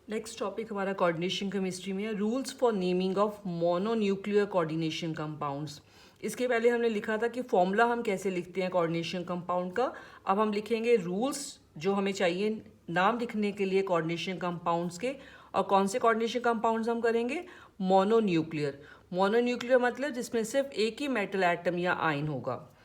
Next topic हमारा coordination chemistry में है, rules for naming of mononuclear coordination compounds. इसके पहले हमने लिखा था कि फॉर्मूला हम कैसे लिखते हैं कोऑर्डिनेशन कंपाउंड का। अब हम लिखेंगे रूल्स जो हमें चाहिए नाम लिखने के लिए कोऑर्डिनेशन कंपाउंड्स के। और कौन से कोऑर्डिनेशन कंपाउंड्स हम करेंगे? मोनोन्यूक्लियर। मोनोन्यूक्लियर मतलब जिसमें सिर्फ एक ही मेटल एटम या आयन होगा।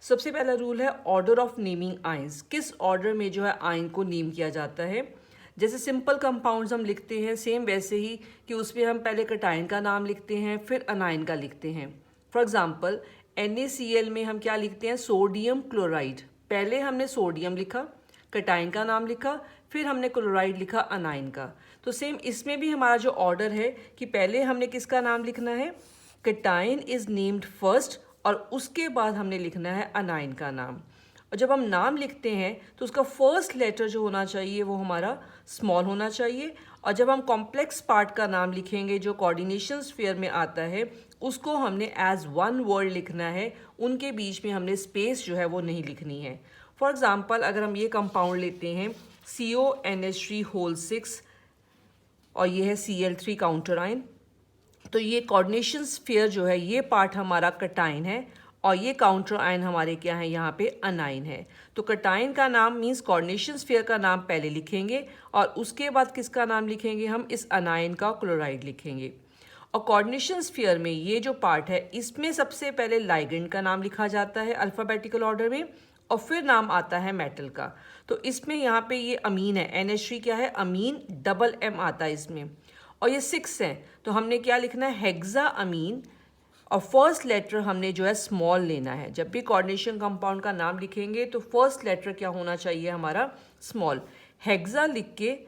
सबसे पहला रूल है ऑर्डर ऑफ नेमिंग आयंस। किस ऑर्डर में जो है आयन को नेम किया जाता है। जैसे सिंपल कंपाउंड्स हम लिखते हैं सेम वैसे ही कि उसमें हम पहले कटायन का नाम लिखते हैं फिर अनायन का लिखते हैं। फॉर एग्जांपल NaCl में हम क्या लिखते हैं? Sodium chloride. पहले हमने सोडियम लिखा, कटायन का नाम लिखा, फिर हमने क्लोराइड लिखा अनायन का। तो सेम इसमें भी हमारा जो ऑर्डर है कि पहले हमने किसका नाम लिखना है? कटायन इज नेम्ड फर्स्ट और उसके बाद हमने लिखना है अनायन का नाम। और जब हम नाम लिखते हैं तो उसका फर्स्ट लेटर जो होना चाहिए वो हमारा स्मॉल होना चाहिए। और जब हम कॉम्प्लेक्स पार्ट का नाम लिखेंगे जो कोऑर्डिनेशन स्फीयर में आता है उसको हमने एज वन वर्ड लिखना है, उनके बीच में हमने स्पेस जो है वो नहीं लिखनी है। फॉर एग्जाम्पल अगर हम ये कंपाउंड लेते हैं CONH3 6 और ये है Cl3 काउंटर आयन, तो ये कोऑर्डिनेशन स्फीयर जो है ये पार्ट हमारा कटायन है और ये काउंटर आयन हमारे क्या है? यहाँ पे अनायन है। तो कटायन का नाम मीन्स कोऑर्डिनेशन स्फीयर का नाम पहले लिखेंगे और उसके बाद किसका नाम लिखेंगे? हम इस अनायन का क्लोराइड लिखेंगे। और कोऑर्डिनेशन स्फीयर में ये जो पार्ट है इसमें सबसे पहले लाइगेंड का नाम लिखा जाता है अल्फाबेटिकल ऑर्डर में और फिर नाम आता है मेटल का। तो इसमें यहाँ पे ये अमीन है, NH3 क्या है? अमीन, डबल M आता है इसमें। और ये 6 है तो हमने क्या लिखना है? हेक्सा अमीन। और फर्स्ट लेटर हमने जो है स्मॉल लेना है। जब भी कोऑर्डिनेशन कंपाउंड का नाम लिखेंगे तो फर्स्ट लेटर क्या होना चाहिए? हमारा स्मॉल। हेक्सा लिख के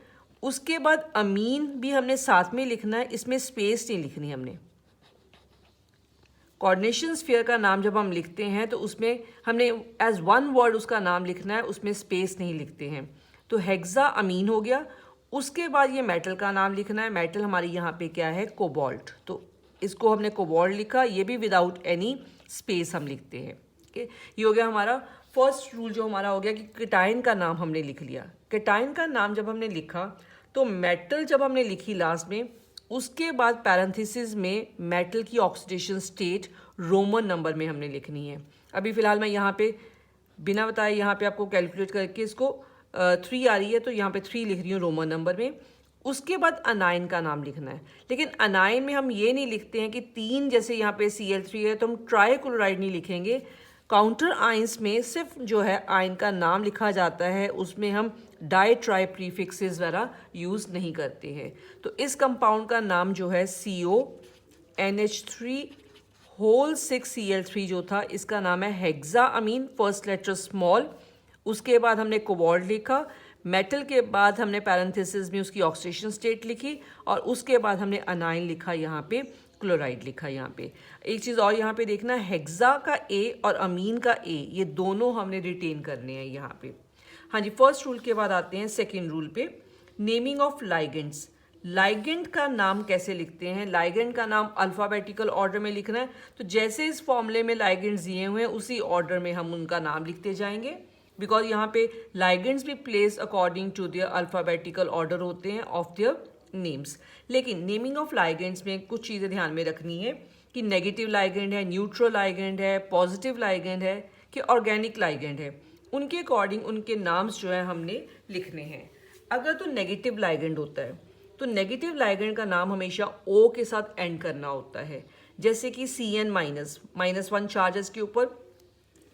उसके बाद अमीन भी हमने साथ में लिखना है, इसमें स्पेस नहीं लिखनी हमने। कोऑर्डिनेशन स्फीयर का नाम जब हम लिखते हैं तो उसमें हमने एज वन वर्ड उसका नाम लिखना है, उसमें स्पेस नहीं लिखते हैं। तो हेक्सा अमीन हो गया। उसके बाद ये मेटल का नाम लिखना है। मेटल हमारी यहाँ पे क्या है? कोबाल्ट। तो इसको हमने कोबाल्ट लिखा, ये भी विदाउट एनी स्पेस हम लिखते हैं। ओके, ये हो गया हमारा फर्स्ट रूल जो हमारा हो गया कि कटायन का नाम हमने लिख लिया। कटायन का नाम जब हमने लिखा तो मेटल जब हमने लिखी लास्ट में, उसके बाद पैरेंथेसिस में मेटल की ऑक्सीडेशन स्टेट रोमन नंबर में हमने लिखनी है। अभी फिलहाल मैं यहाँ पे बिना बताए यहाँ पे आपको कैलकुलेट करके इसको 3 आ रही है तो यहाँ पे 3 लिख रही हूँ रोमन नंबर में। उसके बाद अनायन का नाम लिखना है, लेकिन अनायन में हम ये नहीं लिखते हैं कि 3 जैसे यहाँ पे Cl3 है तो हम ट्राइक्लोराइड नहीं लिखेंगे। काउंटर आयंस में सिर्फ जो है आयन का नाम लिखा जाता है, उसमें हम डाई ट्राई प्रीफिक्सेस वगैरह यूज़ नहीं करते हैं। तो इस कंपाउंड का नाम जो है CONH3 होल 6 Cl3 जो था इसका नाम है हेक्सा अमीन, फर्स्ट लेटर स्मॉल। उसके बाद हमने कोबाल्ट लिखा, मेटल के बाद हमने पैरेंथेसिस में उसकी ऑक्सीडेशन स्टेट लिखी और उसके बाद हमने अनायन लिखा, यहाँ पे क्लोराइड लिखा। यहाँ पे एक चीज़ और यहाँ पे देखना, हेक्सा का A और अमीन का A ये दोनों हमने रिटेन करने हैं यहाँ पे। हाँ जी, फर्स्ट रूल के बाद आते हैं सेकेंड रूल पे, नेमिंग ऑफ लाइगेंड्स। लाइगेंड का नाम कैसे लिखते हैं? लाइगेंड का नाम अल्फाबेटिकल ऑर्डर में लिखना है। तो जैसे इस फॉर्मूले में लाइगेंड्स दिए हुए हैं उसी ऑर्डर में हम उनका नाम लिखते जाएंगे, बिकॉज यहाँ पे लाइगेंड्स भी place according to their alphabetical order होते हैं ऑफ देयर नेम्स। लेकिन नेमिंग ऑफ लाइगेंड्स में कुछ चीज़ें ध्यान में रखनी है कि नेगेटिव लाइगेंड है, न्यूट्रल लाइगेंड है, पॉजिटिव लाइगेंड है कि ऑर्गेनिक लाइगेंड है, उनके अकॉर्डिंग उनके नाम्स जो है हमने लिखने हैं। अगर तो नेगेटिव लाइगेंड होता है तो नेगेटिव लाइगेंड का नाम हमेशा O के साथ एंड करना होता है। जैसे कि CN -1 चार्जेस के ऊपर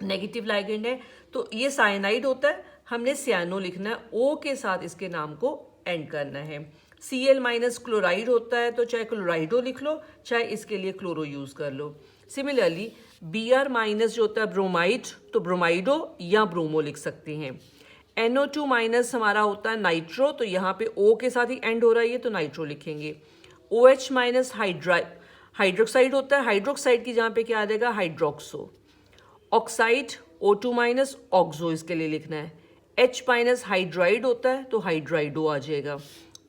नेगेटिव लाइगेंड है तो ये साइनाइड होता है, हमने सियानो लिखना है, O के साथ इसके नाम को एंड करना है। Cl- क्लोराइड होता है तो चाहे क्लोराइडो लिख लो चाहे इसके लिए क्लोरो यूज़ कर लो। सिमिलरली Br- जो होता है ब्रोमाइड, तो ब्रोमाइडो या ब्रोमो लिख सकते हैं। NO2- हमारा होता है नाइट्रो, तो यहाँ पे O के साथ ही एंड हो रहा है तो नाइट्रो लिखेंगे। OH- हाइड्रोक्साइड होता है, हाइड्रोक्साइड की जहाँ पे क्या आ जाएगा? हाइड्रोक्सो। ऑक्साइड O2- ऑक्सो इसके लिए लिखना है। H- हाइड्राइड होता है तो हाइड्राइडो आ जाएगा।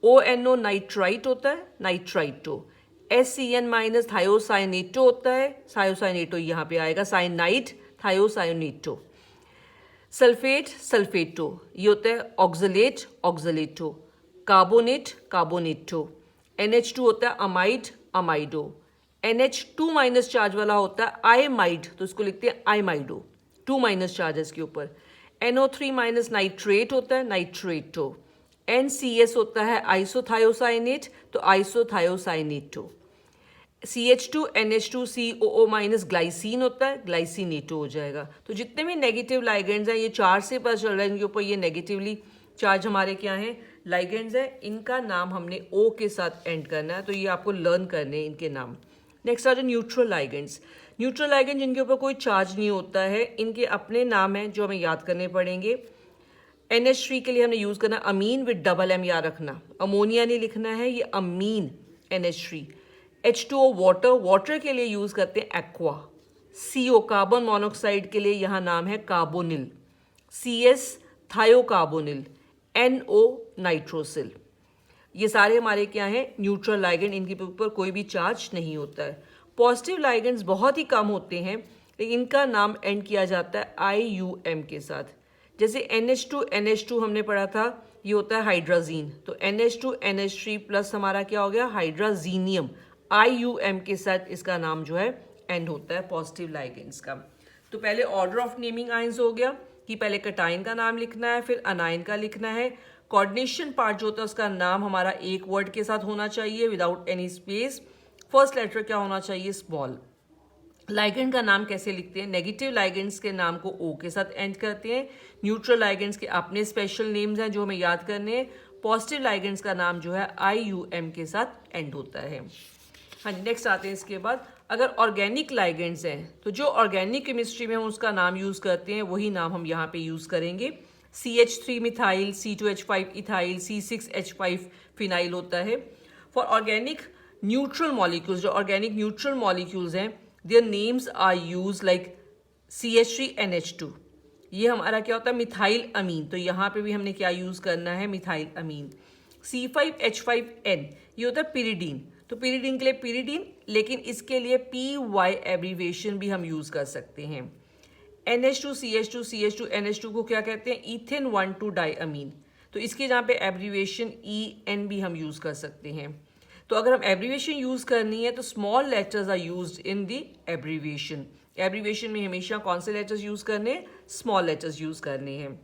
ONO नाइट्राइट होता है, नाइट्राइटो। SCN- थायोसाइनेटो होता है, थायोसाइनेटो यहाँ पे आएगा, साइनाइड थायोसाइनेटो। सल्फेट सल्फेटो ये होता है ऑक्सलेट ऑक्सलेटो। कार्बोनेट, कार्बोनेटो। NH2 होता है amide, amido. NH2 minus charge वाला होता है आइमाइड, तो इसको लिखते हैं आइमाइडो, 2 माइनस चार्ज है इसके ऊपर। NO3 माइनस नाइट्रेट होता है नाइट्रेटो। NCS होता है आइसोथायोसाइनेट, तो आइसोथायोसाइनेटो। CH2NH2COO माइनस ग्लाइसिन होता है ग्लाइसिनेटो हो जाएगा। तो जितने भी नेगेटिव लाइगेंड्स हैं, ये 4 से पता चल रहा है इनके ऊपर ये नेगेटिवली चार्ज हमारे क्या हैं, लाइगेंड्स हैं। इनका नाम हमने O के साथ एंड करना है, तो ये आपको लर्न करने हैं इनके नाम। नेक्स्ट आ जाए न्यूट्रल लाइगेंड्स। न्यूट्रल लाइगेंड जिनके ऊपर कोई चार्ज नहीं होता है, इनके अपने नाम हैं जो हमें याद करने पड़ेंगे। NH3 के लिए हमने यूज़ करना अमीन विद डबल M याद रखना, अमोनिया नहीं लिखना है, ये अमीन NH3। H2O वाटर, वाटर के लिए यूज़ करते हैं एक्वा। CO कार्बन मोनोऑक्साइड के लिए यहाँ नाम है कार्बोनिल। CS थायोकार्बोनिल। NO nitrosyl. ये सारे हमारे क्या हैं, न्यूट्रल लाइगेंड, इनके ऊपर कोई भी चार्ज नहीं होता है। पॉजिटिव लाइगेंड्स बहुत ही कम होते हैं, लेकिन इनका नाम एंड किया जाता है IUM के साथ। जैसे NH2 हमने पढ़ा था, ये होता है हाइड्राजीन, तो NH2NH3 प्लस हमारा क्या हो गया, हाइड्राजीनियम। IUM के साथ इसका नाम जो है एंड होता है पॉजिटिव लाइगेंड्स का। तो पहले ऑर्डर ऑफ नेमिंग आयंस हो गया कि पहले कटाइन का नाम लिखना है, फिर अनाइन का लिखना है। कोऑर्डिनेशन पार्ट जो होता है उसका नाम हमारा एक वर्ड के साथ होना चाहिए without any space. First letter क्या होना चाहिए, स्मॉल। लाइगेंड का नाम कैसे लिखते हैं, नेगेटिव लाइगेंड्स के नाम को O के साथ एंड करते हैं। न्यूट्रल लाइगेंड्स के अपने स्पेशल नेम्स हैं जो हमें याद करने हैं। पॉजिटिव लाइगेंड्स का नाम जो है IUM के साथ एंड होता है। हाँ जी, नेक्स्ट आते हैं इसके बाद। अगर ऑर्गेनिक लाइगेंड्स हैं तो जो ऑर्गेनिक केमिस्ट्री में हम उसका नाम यूज़ करते हैं वही नाम हम यहाँ पे यूज़ करेंगे। CH3 methyl, C2H5 ethyl, C6H5 phenyl होता है। फॉर ऑर्गेनिक न्यूट्रल मॉलिक्यूल्स, जो ऑर्गेनिक न्यूट्रल मॉलिक्यूल्स हैं, their names are use like CH3NH2, ये हमारा क्या होता है, मिथाइल अमीन, तो यहाँ पे भी हमने क्या यूज़ करना है, मिथाइल अमीन। C5H5N ये होता है पिरिडीन, तो पिरिडीन के लिए पिरिडीन, लेकिन इसके लिए PY एब्रीवेशन भी हम यूज़ कर सकते हैं। NH2CH2CH2NH2 को क्या कहते हैं, ईथेन 1,2 डाइअमीन, तो इसके जहाँ पे एब्रीवेशन EN भी हम यूज़ कर सकते हैं। तो अगर हम एब्रीवेशन यूज़ करनी है तो small letters are used in the abbreviation. Abbreviation में हमेशा कौन से लेटर्स यूज़ करने हैं, स्मॉल लेटर्स यूज़ करने हैं।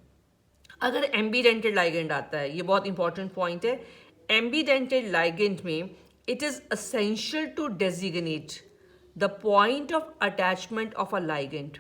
अगर एम्बीडेंटेड लाइगेंड आता है, ये बहुत इंपॉर्टेंट पॉइंट है, एम्बीडेंटेड लाइगेंड में it is essential to designate the point of attachment of a ligand.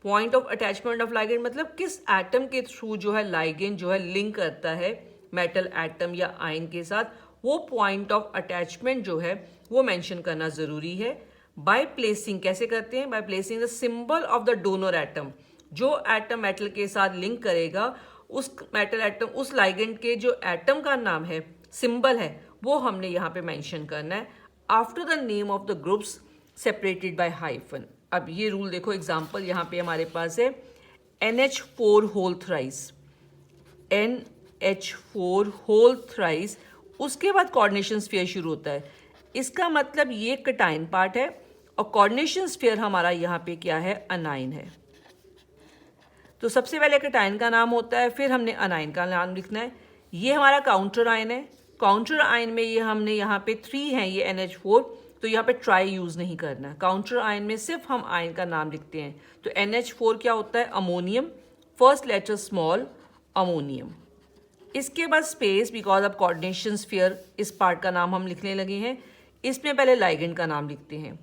Point of attachment of ligand मतलब किस एटम के थ्रू जो है लाइगेंड जो है लिंक करता है मेटल एटम या आयन के साथ, वो पॉइंट ऑफ अटैचमेंट जो है वो मेंशन करना ज़रूरी है। बाय प्लेसिंग, कैसे करते हैं, by placing the symbol of the donor atom. जो एटम मेटल के साथ लिंक करेगा उस मेटल एटम, उस लाइगेंड के जो एटम का नाम है, सिंबल है, वो हमने यहाँ पे मेंशन करना है after the name of the groups separated by hyphen. अब ये रूल देखो, एग्जाम्पल यहाँ पे हमारे पास है NH4 whole thrice, NH4 whole thrice, उसके बाद कोऑर्डिनेशन स्फीयर शुरू होता है। इसका मतलब ये कटाइन पार्ट है और कोऑर्डिनेशन स्फीयर हमारा यहाँ पे क्या है, अनाइन है। तो सबसे पहले कटाइन का नाम होता है, फिर हमने अनाइन का नाम लिखना है। ये हमारा काउंटर आयन है, काउंटर आयन में ये हमने यहाँ पे 3 है, ये NH4, तो यहाँ पे ट्राई यूज़ नहीं करना। काउंटर आयन में सिर्फ हम आयन का नाम लिखते हैं। तो NH4 क्या होता है, ammonium, first letter small, ammonium. इसके बाद स्पेस, बिकॉज अब कोऑर्डिनेशन स्फीयर इस पार्ट का नाम हम लिखने लगे हैं, इसमें पहले लाइगेंड का नाम लिखते हैं।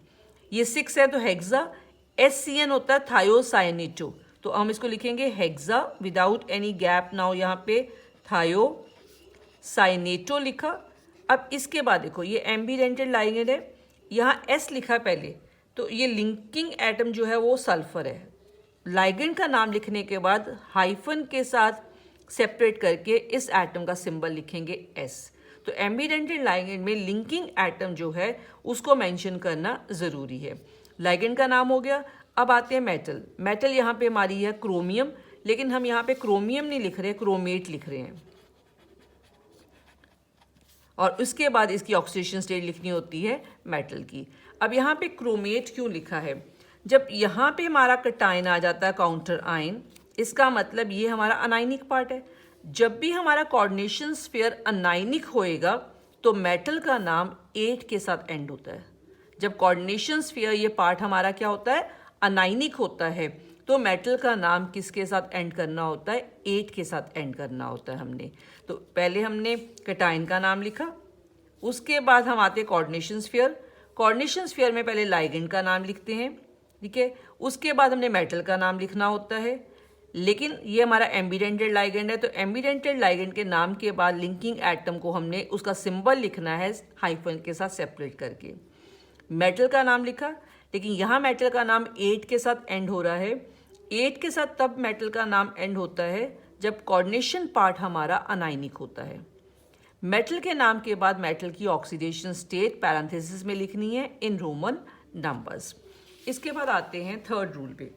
ये 6 है तो हेक्सा, SCN होता है थायोसाइनेटो, तो हम इसको लिखेंगे hexa without any gap. Now यहाँ पे थायोसाइनेटो लिखा। अब इसके बाद देखो ये एम्बीडेंटेड लाइगेंड है, यहाँ S लिखा पहले, तो ये लिंकिंग एटम जो है वो सल्फर है। लाइगेंड का नाम लिखने के बाद हाइफन के साथ सेपरेट करके इस एटम का सिंबल लिखेंगे S। तो एम्बीडेंटेड लाइगेंड में लिंकिंग एटम जो है उसको मेंशन करना ज़रूरी है। लाइगेंड का नाम हो गया। अब आते हैं मेटल। मेटल यहाँ पे हमारी है क्रोमियम, लेकिन हम यहाँ पे क्रोमियम नहीं लिख रहे, क्रोमेट लिख रहे हैं। और उसके बाद इसकी ऑक्सीडेशन स्टेट लिखनी होती है मेटल की। अब यहाँ पे क्रोमेट क्यों लिखा है, जब यहाँ पे हमारा कटाइन आ जाता है काउंटर आयन, इसका मतलब ये हमारा अनाइनिक पार्ट है। जब भी हमारा कोऑर्डिनेशन स्फीयर अनायनिक होएगा तो मेटल का नाम 8 के साथ एंड होता है। जब कोऑर्डिनेशन स्फीयर ये पार्ट हमारा क्या होता है, अनायनिक होता है, तो मेटल का नाम किसके साथ एंड करना होता है, 8 के साथ एंड करना होता है हमने। तो पहले हमने कैटायन का नाम लिखा, उसके बाद हम आते हैं कोऑर्डिनेशन स्फीयर। कोऑर्डिनेशन स्फीयर में पहले लाइगेंड का नाम लिखते हैं, ठीक है, उसके बाद हमने मेटल का नाम लिखना होता है। लेकिन ये हमारा एम्बिडेंटेड लाइगेंड है, तो एम्बिडेंटेड लाइगेंड के नाम के बाद लिंकिंग एटम को हमने उसका सिंबल लिखना है हाइफन के साथ सेपरेट करके। मेटल का नाम लिखा, लेकिन यहाँ मेटल का नाम 8 के साथ एंड हो रहा है। 8 के साथ तब मेटल का नाम एंड होता है जब कोऑर्डिनेशन पार्ट हमारा अनायनिक होता है। मेटल के नाम के बाद मेटल की ऑक्सीडेशन स्टेट पैरेंथेसिस में लिखनी है इन रोमन नंबर्स। इसके बाद आते हैं थर्ड रूल पे।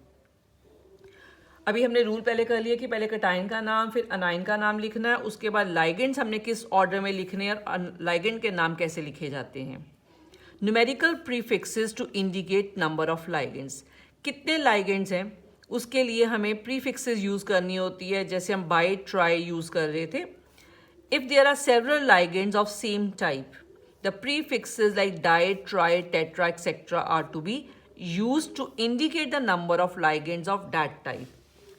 अभी हमने रूल पहले कर लिया कि पहले कैटायन का नाम फिर अनायन का नाम लिखना है, उसके बाद लाइगेंड्स हमने किस ऑर्डर में लिखने हैं और लाइगेंड के नाम कैसे लिखे जाते हैं। Numerical prefixes to indicate number of ligands, कितने लाइगेंड्स हैं उसके लिए हमें प्रीफिक्सेस यूज करनी होती है, जैसे हम बाई ट्राई यूज कर रहे थे। If there are several ligands of same type, the prefixes like di, tri, tetra et cetera are to be used to indicate the number of ligands of that type.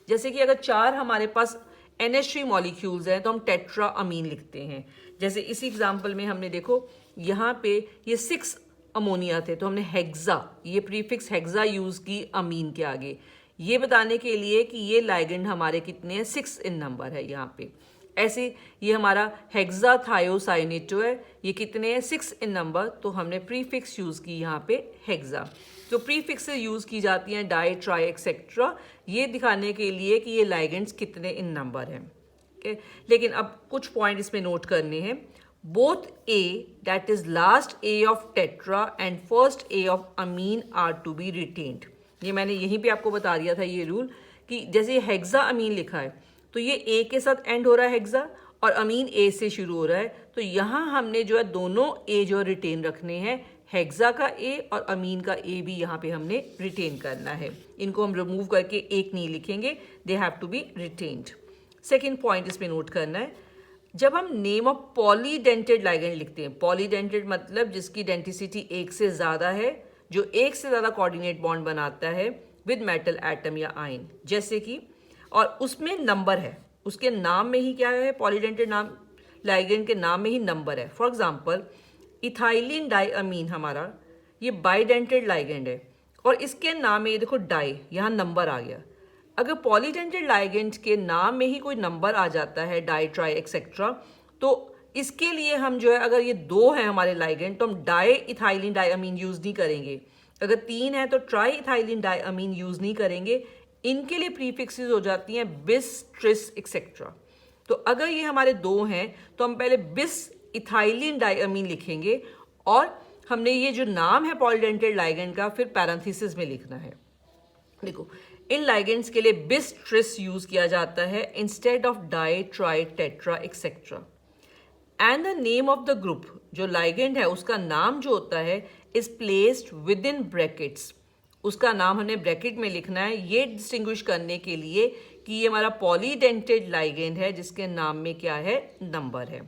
जैसे कि अगर 4 हमारे पास NH3 molecules हैं तो हम टेट्रा अमीन लिखते हैं। जैसे इसी एग्जाम्पल में हमने देखो यहाँ पे ये 6 अमोनिया थे तो हमने हेक्सा, ये प्रीफिक्स हेक्सा यूज की अमीन के आगे, ये बताने के लिए कि ये लाइगेंड हमारे कितने हैं, 6 इन नंबर है यहाँ पे। ऐसे ये हमारा हेक्सा थायोसाइनेटो है, ये कितने हैं, 6 इन नंबर, तो हमने प्रीफिक्स यूज की यहाँ पे हेक्सा। तो प्रीफिक्स यूज की जाती हैं डाई, ट्राई एक्सेट्रा, ये दिखाने के लिए कि ये लाइगेंड्स कितने इन नंबर हैं। लेकिन अब कुछ पॉइंट इसमें नोट करने हैं। Both A, that is last A of tetra and first A of amine are to be retained। ये मैंने यहीं पे आपको बता दिया था ये रूल कि जैसे हेक्सा अमीन लिखा है तो ये A के साथ एंड हो रहा है हेक्सा और अमीन A से शुरू हो रहा है, तो यहाँ हमने जो है दोनों A जो रिटेन रखने हैं, हेक्सा का A और अमीन का A भी यहाँ पे हमने रिटेन करना है। इनको हम रिमूव करके एक नहीं लिखेंगे, they have to be written. Second point इसमें नोट करना है, जब हम नेम ऑफ पॉलीडेंटेड लाइगेंड लिखते हैं, पॉलीडेंटेड मतलब जिसकी डेंटिसिटी 1 से ज़्यादा है, जो 1 से ज़्यादा कोऑर्डिनेट बॉन्ड बनाता है विद मेटल एटम या आयन, जैसे कि, और उसमें नंबर है, उसके नाम में ही क्या है, पॉलीडेंटेड नाम लाइगेंड के नाम में ही नंबर है। फॉर एग्जांपल इथाइलिन डाइअमीन हमारा ये बाइडेंटेड लाइगेंड है और इसके नाम में ये देखो डाई, यहाँ नंबर आ गया। अगर पॉलीडेंटेड लाइगेंड के नाम में ही कोई नंबर आ जाता है, डाई, ट्राई एक्सेट्रा, तो इसके लिए हम जो है, अगर ये 2 हैं हमारे लाइगेंड तो हम डाई इथाइलिन डाइअमीन यूज नहीं करेंगे, अगर 3 है तो ट्राई इथाइलिन डाइअमीन यूज नहीं करेंगे। इनके लिए प्रीफिक्सेस हो जाती हैं बिस, ट्रिस एक्सेट्रा। तो अगर ये हमारे 2 हैं तो हम पहले बिस इथाइलिन डाइअमीन लिखेंगे और हमने ये जो नाम है पॉलीडेंटेड लाइगेंड का फिर पैरेंथेसिस में लिखना है। देखो इन लाइगेंड्स के लिए बिस, ट्रिस यूज किया जाता है instead of di, tri, tetra et cetera. And the name of the group, जो लाइगेंड है उसका नाम जो होता है is placed within brackets, उसका नाम हमने ब्रैकेट में लिखना है, ये डिस्टिंग्विश करने के लिए कि ये हमारा पॉलीडेंटेड लाइगेंड है जिसके नाम में क्या है, नंबर है।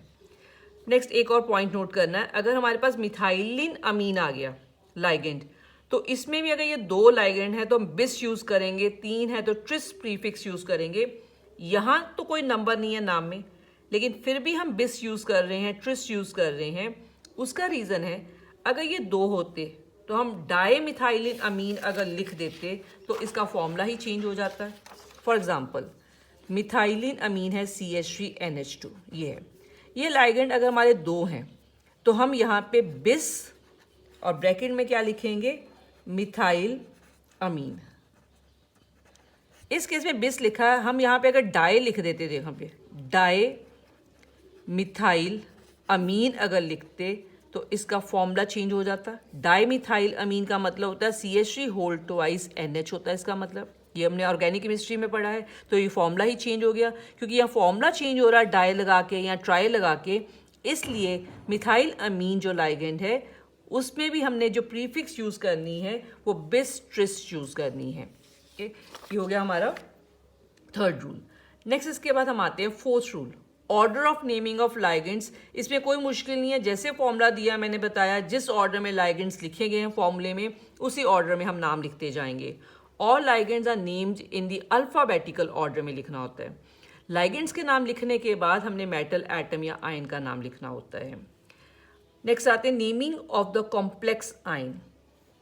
नेक्स्ट एक और पॉइंट नोट करना है, अगर हमारे पास मिथाइलिन अमीन आ गया लाइगेंड, तो इसमें भी अगर ये 2 लाइगेंड है तो हम बिस यूज करेंगे, 3 है तो ट्रिस प्रीफिक्स यूज करेंगे। यहाँ तो कोई नंबर नहीं है नाम में, लेकिन फिर भी हम बिस यूज कर रहे हैं, ट्रिस यूज कर रहे हैं। उसका रीजन है, अगर ये 2 होते तो हम डाई मिथाइलिन अमीन अगर लिख देते तो इसका फॉर्मूला ही चेंज हो जाता है। फॉर एग्जाम्पल मिथाइलिन अमीन है CH3NH2, ये है, ये लाइगेंड अगर हमारे 2 हैं तो हम यहाँ पे बिस और ब्रैकेट में क्या लिखेंगे, मिथाइल अमीन। इस केस में बिस लिखा है, हम यहाँ पे अगर डाई लिख देते थे, यहाँ पे डाई मिथाइल अमीन अगर लिखते तो इसका फॉर्मूला चेंज हो जाता। डाई मिथाइल अमीन का मतलब होता है CH3 होल ट्वाइस NH होता है, इसका मतलब ये हमने ऑर्गेनिक केमिस्ट्री में पढ़ा है, तो ये फॉर्मूला ही चेंज हो गया, क्योंकि यहाँ फॉर्मूला चेंज हो रहा है डाई लगा के या ट्राई लगा के, इसलिए मिथाइल अमीन जो लाइगेंड है उसमें भी हमने जो प्रीफिक्स यूज करनी है वो बिस, ट्रिस यूज करनी है। ओके, ये हो गया हमारा थर्ड रूल। नेक्स्ट इसके बाद हम आते हैं fourth rule, order of naming of ligands. इसमें कोई मुश्किल नहीं है, जैसे फॉर्मूला दिया मैंने बताया, जिस ऑर्डर में लाइगेंड्स लिखे गए हैं फॉर्मूले में उसी ऑर्डर में हम नाम लिखते जाएंगे। All ligands are named in the alphabetical order में लिखना होता है। लाइगेंड्स के नाम लिखने के बाद हमने मेटल, एटम या आयन का नाम लिखना होता है। नेक्स्ट आते हैं naming of the complex ion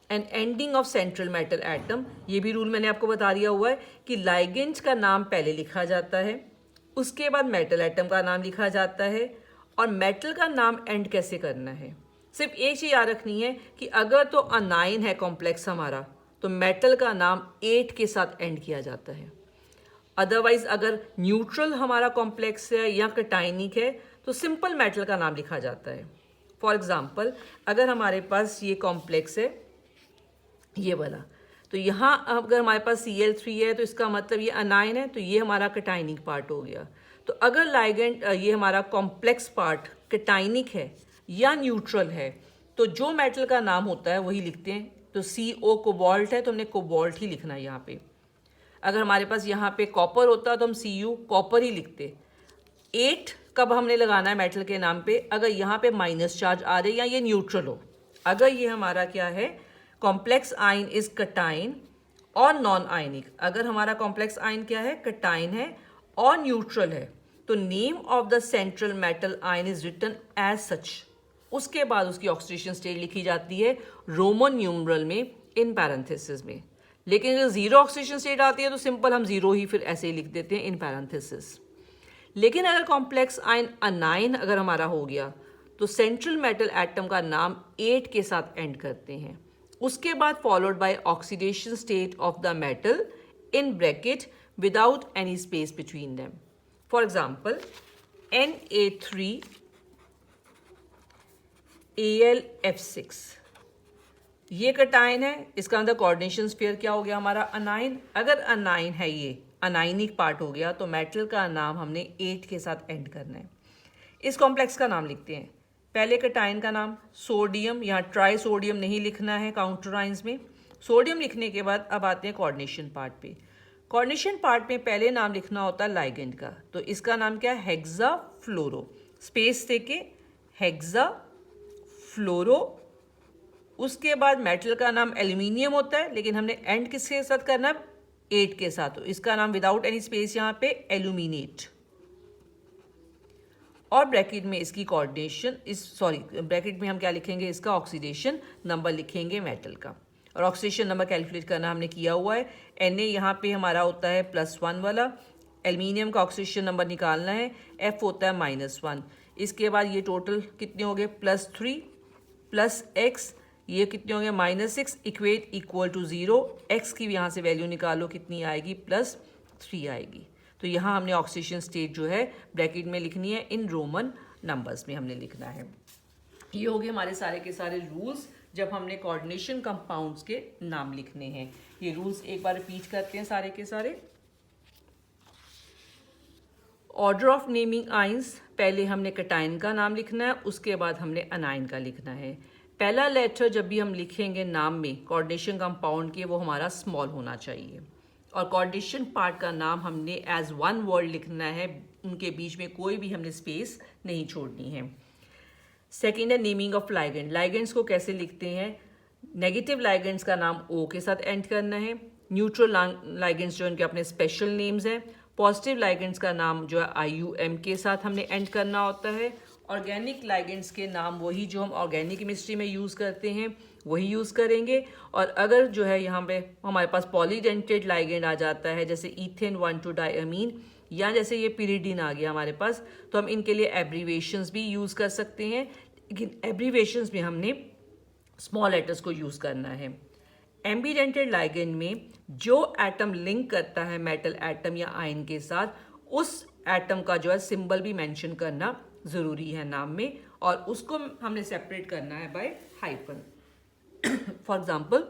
and ending of central metal atom. ये भी रूल मैंने आपको बता दिया हुआ है कि लाइगेंड्स का नाम पहले लिखा जाता है, उसके बाद मेटल एटम का नाम लिखा जाता है, और मेटल का नाम एंड कैसे करना है। सिर्फ एक चीज़ याद रखनी है कि अगर तो अनाइन है कॉम्प्लेक्स हमारा, तो मेटल का नाम 8 के साथ एंड किया जाता है। अदरवाइज अगर न्यूट्रल हमारा कॉम्प्लेक्स है या कटाइनिक है तो सिंपल मेटल का नाम लिखा जाता है। फॉर एग्जाम्पल, अगर हमारे पास ये कॉम्प्लेक्स है ये वाला, तो यहाँ अगर हमारे पास Cl3 है तो इसका मतलब ये अनाइन है, तो ये हमारा कटाइनिक पार्ट हो गया। तो अगर लाइगेंड ये हमारा कॉम्प्लेक्स पार्ट कटाइनिक है या न्यूट्रल है तो जो मेटल का नाम होता है वही लिखते हैं। तो CO कोबाल्ट है तो हमने कोबाल्ट ही लिखना है यहाँ पे। अगर हमारे पास यहाँ पे कॉपर होता तो हम Cu कॉपर ही लिखते। 8 कब हमने लगाना है मेटल के नाम पे, अगर यहाँ पे माइनस चार्ज आ रहे या ये न्यूट्रल हो। अगर ये हमारा क्या है, कॉम्प्लेक्स आयन इज कटाइन और नॉन आयनिक, अगर हमारा कॉम्प्लेक्स आयन क्या है, कटाइन है और न्यूट्रल है, तो name of the central metal ion is written as such. उसके बाद उसकी ऑक्सीडेशन स्टेट लिखी जाती है रोमन न्यूमरल में इन पैरेंथेसिस में। लेकिन अगर जीरो ऑक्सीडेशन स्टेट आती है तो सिंपल हम जीरो ही फिर ऐसे ही लिख देते हैं इन पैरेंथेसिस। लेकिन अगर कॉम्प्लेक्स आयन अनाइन अगर हमारा हो गया तो सेंट्रल मेटल एटम का नाम 8 के साथ एंड करते हैं। उसके बाद followed by oxidation state of the metal in bracket without any space between them. For example Na3Al F6, ये कटाइन है, इसका अंदर कोऑर्डिनेशन स्फीयर क्या हो गया हमारा, अनाइन। अगर अनाइन है ये अनाइनिक पार्ट हो गया तो मेटल का नाम हमने 8 के साथ एंड करना है। इस कॉम्प्लेक्स का नाम लिखते हैं। पहले कटाइन का नाम सोडियम, यहाँ ट्राई सोडियम नहीं लिखना है काउंटर आयंस में। सोडियम लिखने के बाद अब आते हैं कोऑर्डिनेशन पार्ट पे। कोऑर्डिनेशन पार्ट में पहले नाम लिखना होता है लाइगेंड का, तो इसका नाम क्या है, हेक्सा फ्लोरो, स्पेस देके हेक्सा फ्लोरो। उसके बाद मेटल का नाम एल्यूमिनियम होता है, लेकिन हमने एंड किसके साथ करना है, 8 के साथ, तो इसका नाम विदाउट एनी स्पेस यहाँ पे एल्यूमिनेट। और ब्रैकेट में इसकी कोऑर्डिनेशन ब्रैकेट में हम क्या लिखेंगे, इसका ऑक्सीडेशन नंबर लिखेंगे मेटल का। और ऑक्सीडेशन नंबर कैलकुलेट करना हमने किया हुआ है। Na यहाँ पे हमारा होता है +1 वाला, एल्यूमिनियम का ऑक्सीडेशन नंबर निकालना है, F होता है -1। इसके बाद ये टोटल कितने हो गए, +3 + x, ये कितने हो गए -6, इक्वेट इक्वल टू 0। x की भी यहाँ से वैल्यू निकालो, कितनी आएगी, +3 आएगी। तो यहाँ हमने ऑक्सीडेशन स्टेट जो है ब्रैकेट में लिखनी है, इन रोमन नंबर्स में हमने लिखना है। ये हो गए हमारे सारे के सारे रूल्स जब हमने कोऑर्डिनेशन कंपाउंड्स के नाम लिखने हैं। ये रूल्स एक बार रिपीट करते हैं सारे के सारे। ऑर्डर ऑफ नेमिंग आयंस, पहले हमने कटाइन का नाम लिखना है, उसके बाद हमने अनाइन का लिखना है। पहला लेटर जब भी हम लिखेंगे नाम में कोऑर्डिनेशन कंपाउंड के, वो हमारा स्मॉल होना चाहिए। और कोऑर्डिनेशन पार्ट का नाम हमने एज वन वर्ड लिखना है, उनके बीच में कोई भी हमने स्पेस नहीं छोड़नी है। सेकेंड है नेमिंग ऑफ लाइगेंड। लाइगेंड्स को कैसे लिखते हैं, नेगेटिव लाइगेंड्स का नाम O के साथ एंड करना है। न्यूट्रल लाइगेंड्स जो इनके अपने स्पेशल नेम्स हैं। पॉजिटिव लाइगेंड्स का नाम जो है IUM के साथ हमने एंड करना होता है। ऑर्गेनिक लाइगेंड्स के नाम वही जो हम ऑर्गेनिक केमिस्ट्री में यूज़ करते हैं वही यूज़ करेंगे। और अगर जो है यहाँ पे हमारे पास पॉलीडेंटेड लाइगेंड आ जाता है, जैसे ईथेन 1,2-डायमीन, या जैसे ये पिरिडीन आ गया हमारे पास, तो हम इनके लिए एब्रीवेशंस भी यूज़ कर सकते हैं, लेकिन एब्रीवेशंस में हमने स्मॉल लेटर्स को यूज़ करना है। एम्बीडेंटेड लाइगेंड में जो एटम लिंक करता है मेटल एटम या आयन के साथ, उस एटम का जो है सिंबल भी मेंशन करना ज़रूरी है नाम में, और उसको हमने सेपरेट करना है by hyphen. For example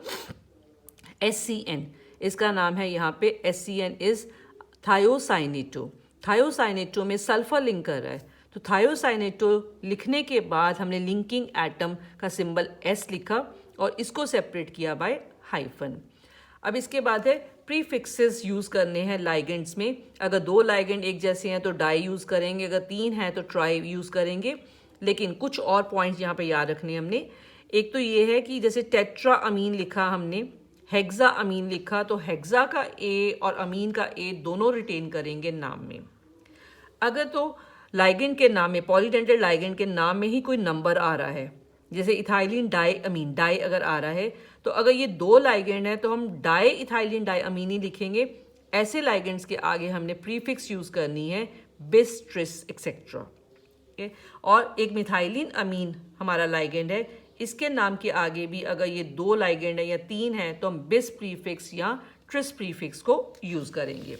SCN, इसका नाम है यहाँ पे SCN इज थायोसाइनेटो। थायोसाइनेटो में सल्फर लिंक कर रहा है, तो थायोसाइनेटो लिखने के बाद हमने लिंकिंग एटम का सिंबल S लिखा और इसको सेपरेट किया बाय हाइफन। अब इसके बाद है प्रीफिक्सेस यूज़ करने हैं लाइगेंड्स में। अगर 2 लाइगेंड एक जैसे हैं तो डाई यूज़ करेंगे, अगर 3 हैं तो ट्राई यूज़ करेंगे। लेकिन कुछ और पॉइंट्स यहाँ पे याद रखने हमने। एक तो ये है कि जैसे टेट्रा अमीन लिखा हमने, हेक्सा अमीन लिखा, तो हेक्सा का ए और अमीन का ए दोनों रिटेन करेंगे नाम में। अगर तो लाइगेंड के नाम में, पॉलीडेंटेड लाइगेंड के नाम में ही कोई नंबर आ रहा है, जैसे इथाइलिन डाई अमीन, डाई अगर आ रहा है, तो अगर ये 2 लाइगेंड है तो हम डाई इथाइलिन डाई अमीन ही लिखेंगे। ऐसे लाइगेंड्स के आगे हमने प्रीफिक्स यूज करनी है बिस, ट्रिस एक्सेट्रा। और एक मिथाइलिन अमीन हमारा लाइगेंड है, इसके नाम के आगे भी अगर ये 2 लाइगेंड है या 3 है तो हम बिस प्रीफिक्स या ट्रिस प्रीफिक्स को यूज करेंगे।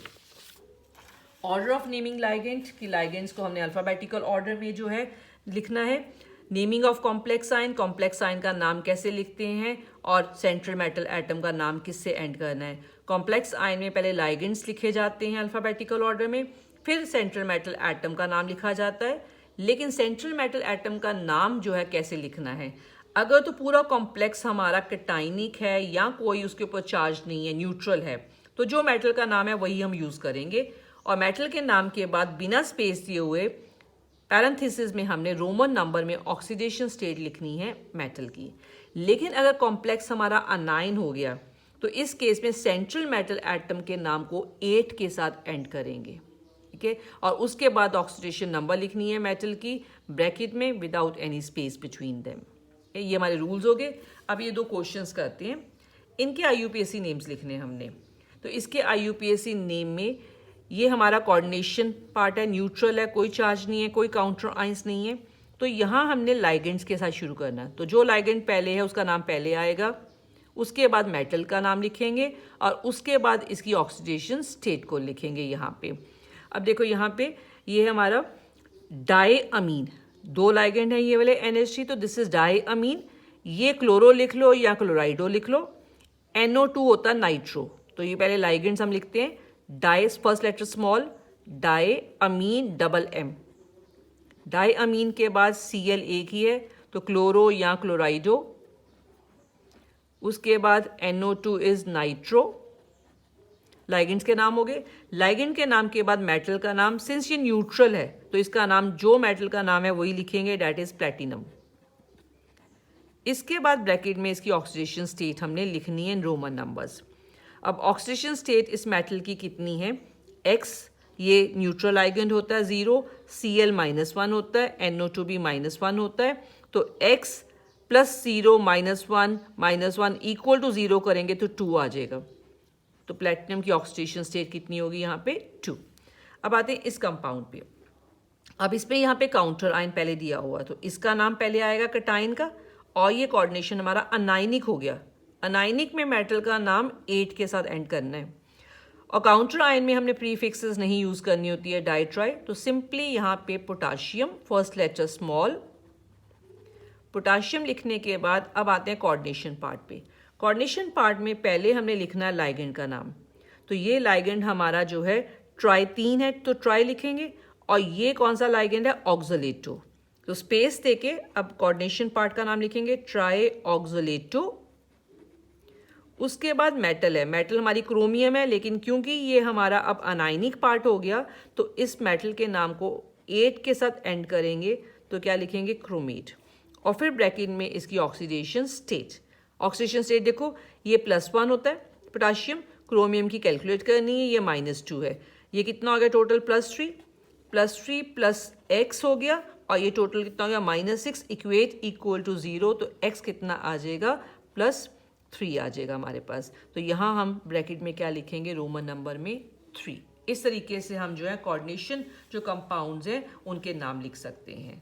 ऑर्डर ऑफ नेमिंग लाइगेंड की लाइगेंड्स को हमने अल्फाबेटिकल ऑर्डर में जो है लिखना है। Naming of complex ion, complex ion का नाम कैसे लिखते हैं और सेंट्रल मेटल एटम का नाम किससे एंड करना है। कॉम्प्लेक्स आयन में पहले लाइगेंड्स लिखे जाते हैं अल्फाबेटिकल ऑर्डर में, फिर सेंट्रल मेटल एटम का नाम लिखा जाता है। लेकिन सेंट्रल मेटल एटम का नाम जो है कैसे लिखना है, अगर तो पूरा कॉम्प्लेक्स हमारा कैटाइनिक है या कोई उसके ऊपर चार्ज नहीं है, न्यूट्रल है, तो जो मेटल का नाम है वही हम यूज करेंगे। और मेटल के नाम के बाद बिना स्पेस दिए हुए पैरेंथेसिस में हमने रोमन नंबर में ऑक्सीडेशन स्टेट लिखनी है मेटल की। लेकिन अगर कॉम्प्लेक्स हमारा अनाइन हो गया तो इस केस में सेंट्रल मेटल एटम के नाम को 8 के साथ एंड करेंगे, ठीक है। और उसके बाद ऑक्सीडेशन नंबर लिखनी है मेटल की ब्रैकेट में without any space between them. ये हमारे रूल्स हो गए। अब ये 2 क्वेश्चंस करते हैं, इनके IUPAC नेम्स लिखने हमने। तो इसके IUPAC नेम में ये हमारा कोऑर्डिनेशन पार्ट है, न्यूट्रल है, कोई चार्ज नहीं है, कोई काउंटर आयंस नहीं है। तो यहाँ हमने लाइगेंड्स के साथ शुरू करना है। तो जो लाइगेंड पहले है उसका नाम पहले आएगा, उसके बाद मेटल का नाम लिखेंगे और उसके बाद इसकी ऑक्सीडेशन स्टेट को लिखेंगे यहाँ पे। अब देखो यहाँ पे ये है हमारा डाई अमीन, 2 लाइगेंड है ये वाले NH3, तो दिस इज डाई अमीन। ये क्लोरो लिख लो या क्लोराइडो लिख लो। NO2 होता है नाइट्रो। तो ये पहले लाइगेंड्स हम लिखते हैं, di first letter small, diamine double M। Diamine के बाद Cl एक ही है तो क्लोरो या क्लोराइडो। उसके बाद NO2 इज नाइट्रो। लाइगेंड्स के नाम हो गए। लाइगेंड के नाम के बाद मेटल का नाम, सिंस ये न्यूट्रल है तो इसका नाम जो मेटल का नाम है वही लिखेंगे, डेट इज प्लेटिनम। इसके बाद ब्रैकेट में इसकी ऑक्सीडेशन स्टेट हमने लिखनी है इन रोमन नंबर्स। अब ऑक्सीडेशन स्टेट इस मेटल की कितनी है, X, ये न्यूट्रल लाइगेंड होता है 0, Cl -1 होता है, NO2 भी -1 होता है। तो X + 0 -1 इक्वल टू 0 करेंगे तो 2 आ जाएगा। तो प्लेटिनम की ऑक्सीडेशन स्टेट कितनी होगी यहाँ पे, 2। अब आते हैं इस कंपाउंड पे। अब इसमें यहाँ पे काउंटर आयन पहले दिया हुआ तो इसका नाम पहले आएगा कैटाइन का, और ये कोऑर्डिनेशन हमारा अनाइनिक हो गया। अनाइनिक में मेटल का नाम 8 के साथ एंड करना है। और काउंटर आयन में हमने प्रीफिक्सेस नहीं यूज करनी होती है, डाइट्राई। तो सिंपली यहाँ पे potassium first letter small, potassium लिखने के बाद अब आते हैं कोऑर्डिनेशन पार्ट पे। कोऑर्डिनेशन पार्ट में पहले हमने लिखना है लाइगेंड का नाम। तो ये लाइगेंड हमारा जो है ट्राई 3 है तो ट्राई लिखेंगे, और ये कौन सा लाइगेंड है, ऑक्सलेटो। तो स्पेस देके अब कोऑर्डिनेशन पार्ट का नाम लिखेंगे ट्राई ऑक्सलेटो। उसके बाद मेटल है, मेटल हमारी क्रोमियम है, लेकिन क्योंकि ये हमारा अब अनाइनिक पार्ट हो गया तो इस मेटल के नाम को 8 के साथ एंड करेंगे, तो क्या लिखेंगे, क्रोमेट। और फिर ब्रैकेट में इसकी ऑक्सीडेशन स्टेट। ऑक्सीडेशन स्टेट देखो, ये +1 होता है पोटाशियम, क्रोमियम की कैलकुलेट करनी है, ये -2 है। ये कितना हो गया टोटल, +3 + X हो गया, और ये टोटल कितना हो गया, -6। इक्वेट इक्वल टू 0, तो X कितना आ जाएगा, +3 आ जाएगा हमारे पास। तो यहाँ हम ब्रैकेट में क्या लिखेंगे, रोमन नंबर में 3। इस तरीके से हम जो है कोऑर्डिनेशन जो कंपाउंड्स हैं उनके नाम लिख सकते हैं।